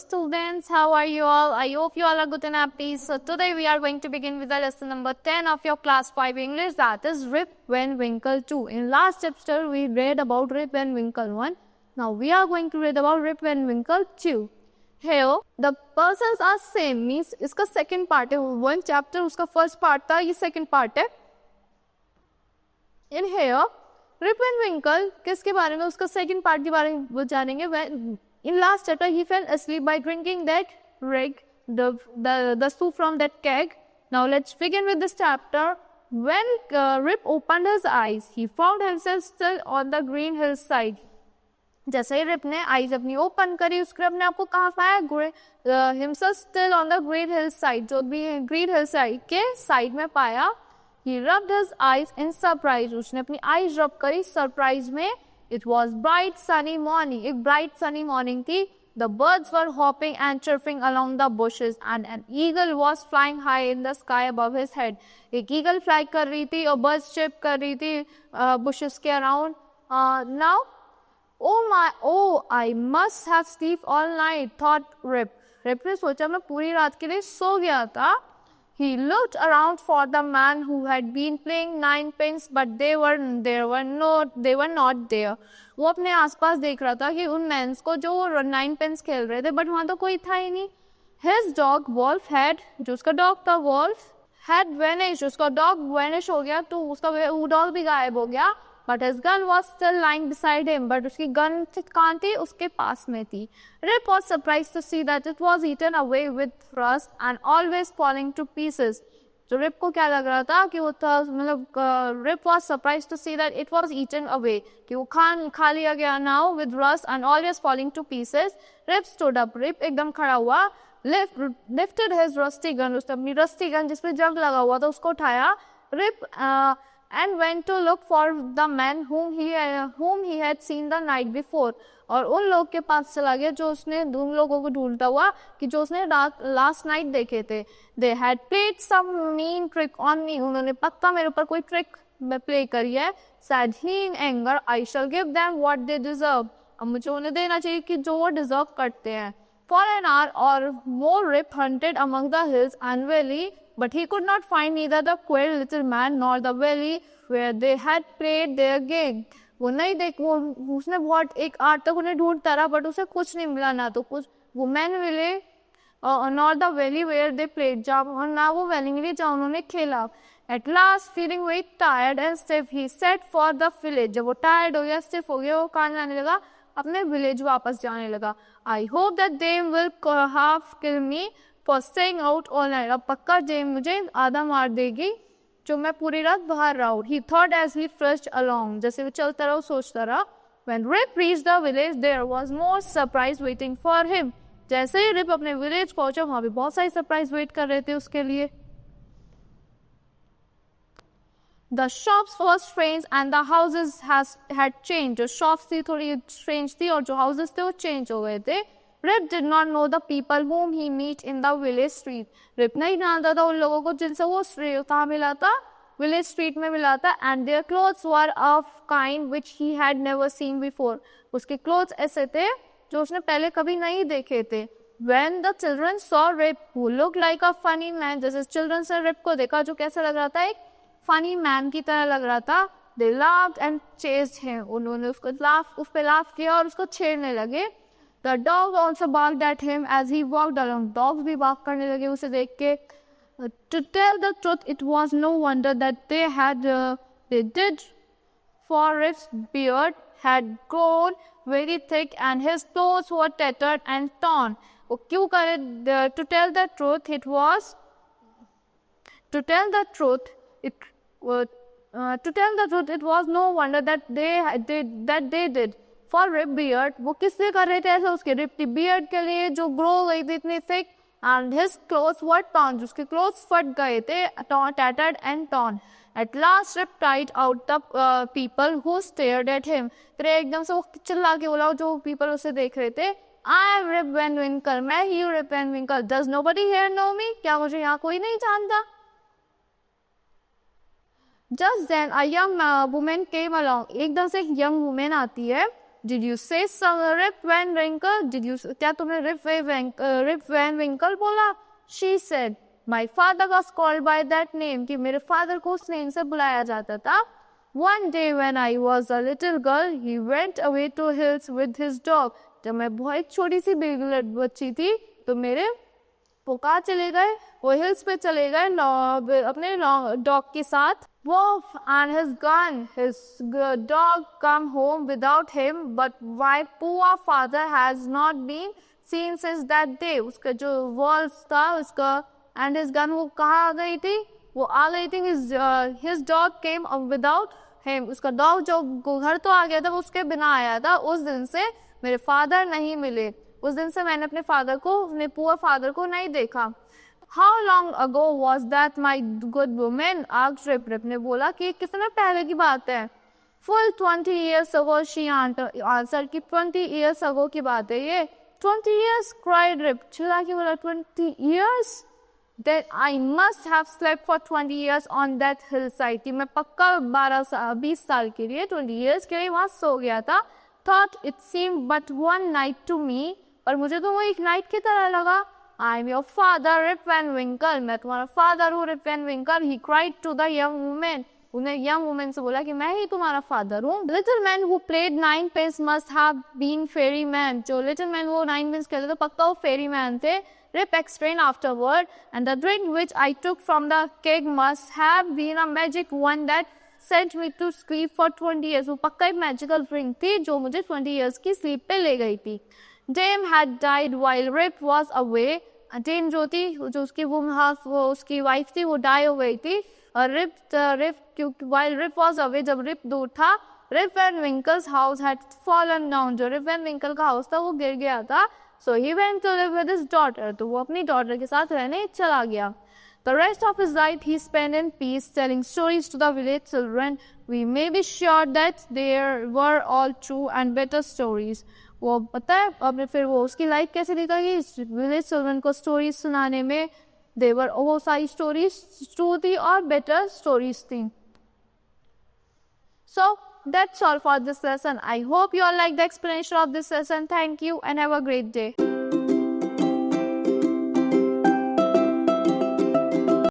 students, how are you all? I hope you all are good and happy. So today we are going to begin with the lesson number 10 of your class 5 English, that is Rip Van Winkle 2. In last chapter we read about Rip Van Winkle 1. Now we are going to read about Rip Van Winkle 2. Here the persons are same, means इसका second part है. One chapter उसका first part था, ये second part है. In here Rip Van Winkle किसके बारे में, उसका second part के बारे में वो जानेंगे. In last chapter, he fell asleep by drinking that rig, the soup from that keg. Now let's begin with this chapter. When Rip opened his eyes, he found himself still on the green hillside. जैसे ही rib ने eyes अपनी open करी, उसके अपने आपको कहाँ पाया, himself still on the green hillside, जो भी green hillside के साइड में पाया. He rubbed his eyes in surprise. उसने अपनी eyes rub करी surprise में. It was bright sunny morning. एक bright sunny morning थी. The birds were hopping and chirping along the bushes, and an eagle was flying high in the sky above his head. एक eagle fly कर रही थी और birds chirp कर रही थी bushes के around. Now, oh, I must have sleep all night, thought Rip. Rip ने सोचा मैं पूरी रात के लिए सो गया था. He looked around for the man who had been playing ninepins, but they were not there. वो अपने आसपास देख रहा था कि उन मैंस को जो ninepins खेल रहे थे, but वहाँ तो कोई था ही नहीं. His dog Wolf had, जो उसका dog था Wolf, had vanished. उसका dog vanish हो गया, तो उसका वो dog भी गायब हो गया. But his gun was still lying beside him. But उसकी gun कहाँ थी, उसके पास में थी. Rip was surprised to see that it was eaten away with rust and always falling to pieces. तो Rip को क्या लग रहा था कि वो था, मतलब Rip was surprised to see that it was eaten away, कि वो खा लिया गया now with rust and always falling to pieces. Rip stood up. Rip एकदम खड़ा हुआ. Lifted his rusty gun. उसने अपनी rusty gun जिसपे जंग लगा हुआ था उसको उठाया. Rip and went to look for the man whom he had seen the night before. और उन लोग के पास चला गया जो उसने उन लोगों को ढूंढता हुआ कि जो उसने last night देखे थे. They had played some mean trick on me. उन्होंने पक्का मेरे ऊपर कोई trick play करी है. Said he in anger, I shall give them what they deserve. अब मुझे उन्हें देना चाहिए कि जो वो deserve करते हैं. For an hour or more Rip hunted among the hills and valley, but he could not find neither the queer little man nor the valley where they had played their game. वो नहीं वो उसने बहुत एक are तक उन्हें ढूंढता रहा, बट उसे कुछ नहीं मिला, ना तो कुछ वो मैन मिले nor the valley where they played, और ना वो वैली मिली जहाँ उन्होंने खेला. At last, feeling very tired and stiff, he set for the village. जब वो tired हो गया, stiff हो गया, वो कहाँ जाने लगा, अपने village वापस जाने लगा. I hope that they will half kill me for staying out all night. अब पक्का जे मुझे आधा मार देगी जो मैं पूरी रात बाहर रहा हूँ. He thought as he trudged along. जैसे वो चलता रहा, सोचता रहा. When Rip reached the village, there was more surprise waiting for him. जैसे ही Rip अपने village पहुंचा, वहाँ भी बहुत सारी surprise wait कर रहे थे उसके लिए. The shops were strange and the houses had changed. जो shops थी थोड़ी strange थी और जो houses थे वो change हो गए थे. Rip did not know the people whom he meet in the village street. Rip नहीं जानता था उन लोगों को जिनसे वो कहाँ मिला था, village street में मिला था. And their clothes were of kind which he had never seen before. उसके clothes ऐसे थे जो उसने पहले कभी नहीं देखे थे. When the children saw Rip, who looked like a funny man, जैसे children से Rip को देखा जो कैसा लग रहा था, एक funny man की तरह लग रहा था. They laughed and chased him. उन्होंने उस पे laugh किया और उसको छेड़ने लगे. The dog also barked at him as he walked along. Dogs भी bark करने लगे उसे देख के. To tell the truth, it was no wonder that they did, for Rip's beard had grown very thick and his clothes were tattered and torn. वो क्यों करे? To tell the truth, it was no wonder that they did. For Rip beard, वो किससे कर रहे थे ऐसा, उसके Rip की beard के लिए जो grow गई थी इतनी thick, and his clothes were torn, उसके clothes फट गए थे, tattered and torn. At last Rip cried out the people who stared at him. फिर एकदम से वो चिल्ला के बोला जो people उसे देख रहे थे, I am Rip Van Winkle, मैं ही हूँ Rip Van Winkle. Does nobody here know me? क्या मुझे यहाँ कोई नहीं जानता? Just then a young woman came along. एकदम से एक young woman आती है. Did you say some Rip Van Winkle? क्या तुमने Rip Van Winkle बोला? She said, my father was called by that name, कि मेरे father को उस name से बुलाया जाता था. One day when I was a little girl, he went away to hills with his dog. जब मैं बहुत छोटी सी बच्ची थी तो मेरे पुका चले गए, वो हिल्स पे चले गए अपने डॉग के साथ. Wolf and his gun, his dog come home without him, but my poor father has not been seen since that day. उसका जो wolf था उसका and his gun वो कहाँ आ गई थी? वो आ गई थी. His dog came without him. उसका dog जो घर तो आ गया था वो उसके बिना आया था. उस दिन से मेरे father नहीं मिले. उस दिन से मैंने अपने father को, अपने poor father को नहीं देखा. How long ago was that, my good woman? asked Rip. Rip ने बोला कि कितने पहले की बात है. Full 20 years ago, she answered कि 20 years ago की बात है ये. 20 years, cried Rip. चिल्ला के बोला 20 years? Then I must have slept for 20 years on that hillside. कि मैं पक्का 20 साल के लिए 20 years के लिए वहाँ सो गया था. Thought it seemed but one night to me. और मुझे तो वो एक night की तरह लगा. I'm your father, Rip Van Winkle. मैं तुम्हारा father हूँ, Rip Van Winkle. He cried to the young woman. उन्हें young woman से बोला कि मैं ही तुम्हारा father हूँ. Little man who played nine pins must have been fairy man. जो little man वो nine pins खेलते थे पक्का वो fairy man थे. Rip explained afterward, and the drink which I took from the keg must have been a magic one that sent me to sleep for 20 years. वो पक्का एक magical drink थी जो मुझे 20 years की sleep पे ले गई थी. Dame had died while Rip was away. Dame जो थी जो उसकी वो उसकी वाइफ थी वो डाई हो गई थी. और रिप क्योंकि while Rip was away, जब रिप दूर था, Rip Van Winkle's house had fallen down. जो Rip Van Winkle का हाउस था वो गिर गया था. So he went to live with his daughter. तो वो अपनी daughter के साथ रहने चला गया. The rest of his life he spent in peace, telling stories to the village children. We may be sure that they were all true and better stories. वो पता है अब फिर वो उसकी लाइफ कैसे निकली विलेज चिल्ड्रन को स्टोरीज सुनाने में. देवर वो सारी स्टोरीज ट्रू थी और बेटर स्टोरीज थी. So that's all for this lesson. I hope you all like the explanation of this lesson. Thank you and have a great day.